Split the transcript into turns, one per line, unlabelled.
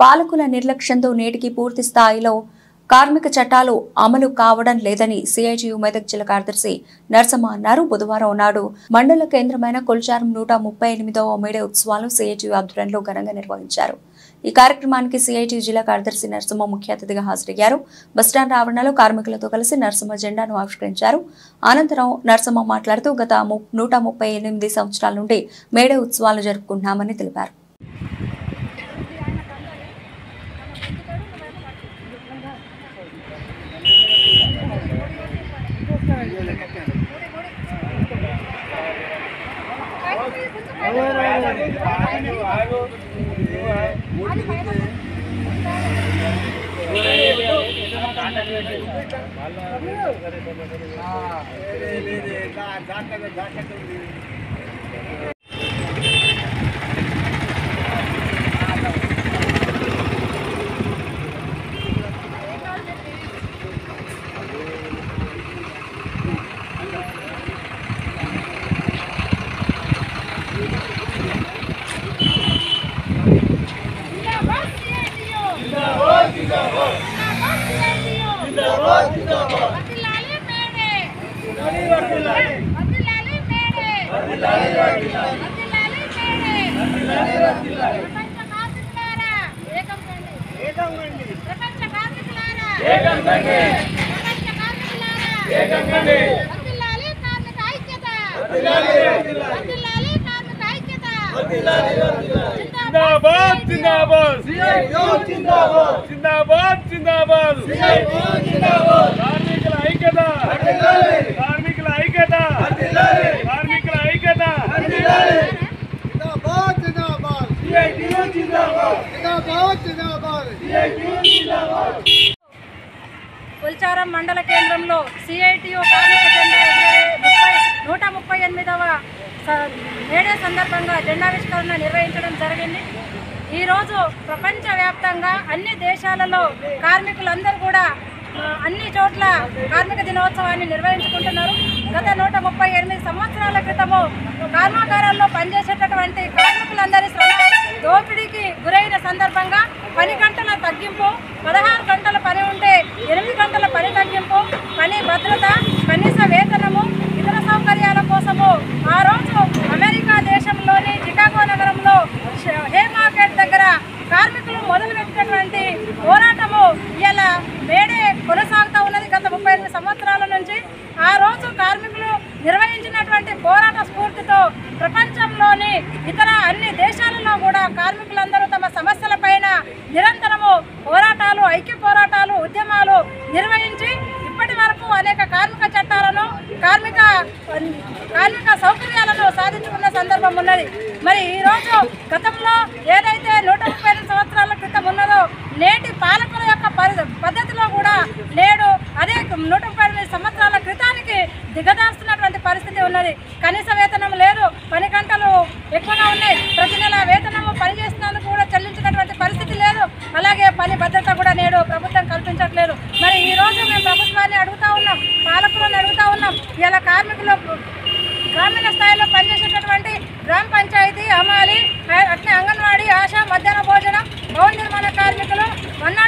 పాలకుల నిర్లక్ష్యంతో నేటికి పూర్తి స్థాయిలో కార్మిక చట్టాలు అమలు కావడం లేదని సిఐటియు మెదక్ జిల్లా కార్యదర్శి నరసమ్మ అన్నారు. బుధవారం నాడు మండల కేంద్రమైన కొల్చారం 138వ మేడే ఉత్సవాలను సిఐటియు ఆధ్వర్యంలో ఘనంగా నిర్వహించారు. ఈ కార్యక్రమానికి సిఐటియు జిల్లా కార్యదర్శి నరసమ్మ ముఖ్య అతిథిగా హాజరయ్యారు. బస్టాండ్ ఆవరణలో కార్మికులతో కలిసి నరసమ్మ జెండాను ఆవిష్కరించారు. అనంతరం నరసమ్మ మాట్లాడుతూ గత 138 సంవత్సరాల నుండి మేడే ఉత్సవాలు జరుపుకుంటున్నామని తెలిపారు.
కొల్చారం మండల కేంద్రంలో సిఐటియు కార్మిక జెండా 138వ మేడే సందర్భంగా జెండావిష్కరణ నిర్వహించడం జరిగింది. ఈరోజు ప్రపంచవ్యాప్తంగా అన్ని దేశాలలో కార్మికులందరూ కూడా అన్ని చోట్ల కార్మిక దినోత్సవాన్ని నిర్వహించుకుంటున్నారు. గత 138 సంవత్సరాల క్రితము కర్మాగారాల్లో పనిచేసేటటువంటి కార్మికులందరి శ్రమ దోపిడీకి గురైన సందర్భంగా పని గంటల తగ్గింపు, 16 గంటల పని ఉంటే 8 గంటల పని తగ్గింపు, పని భద్రత, కనీస వేతనము, ఇతర సౌకర్యాల కోసము ఆ రోజు అమెరికా దేశంలోని చికాగో నగరంలో హే మార్కెట్ దగ్గర కార్మికులు మొదలుపెట్టినటువంటి పోరాటము ఇలా మేడే కొనసాగుతూ ఉన్నది. గత 38 సంవత్సరాల నుంచి ఆ రోజు కార్మికులు నిర్వహించినటువంటి పోరాట స్ఫూర్తితో ప్రపంచంలోని ఇతర అన్ని దేశాలలో కూడా కార్మికులందరూ తమ సమస్యలపైన నిరంతరము పోరాటాలు, ఐక్య పోరాటాలు, ఉద్యమాలు నిర్వహించి ఇప్పటి వరకు అనేక కార్మిక చట్టాలను, కార్మిక సౌకర్యాలను సాధించుకున్న సందర్భం ఉన్నది. మరి ఈరోజు గతంలో ఏదైతే 135 సంవత్సరాల క్రితం ఉన్నదో నేటి పాలకుల యొక్క పద్ధతిలో కూడా నేడు అదే 138 సంవత్సరాల క్రితానికి దిగజారుస్తున్నటువంటి పరిస్థితి ఉన్నది. కనీస వేతనం లేదు, పని గంటలు ఎక్కువగా ఉన్నాయి, ప్రతి నెల వేతనము పనిచేస్తున్నందుకు కూడా చెల్లించినటువంటి పరిస్థితి లేదు. అలాగే పని భద్రత కూడా నేడు ప్రభుత్వం కల్పించట్లేదు. మరి ఈ రోజు మేము ప్రభుత్వాన్ని అడుగుతా ఉన్నాం, పాలకులను అడుగుతా ఉన్నాం. ఇలా కార్మికులు గ్రామీణ స్థాయిలో పనిచేసేటటువంటి గ్రామ పంచాయతీ, హమాలి, అట్లే అంగన్వాడీ, ఆశా, మధ్యాహ్న భోజనం, భవన నిర్మాణ కార్మికులు,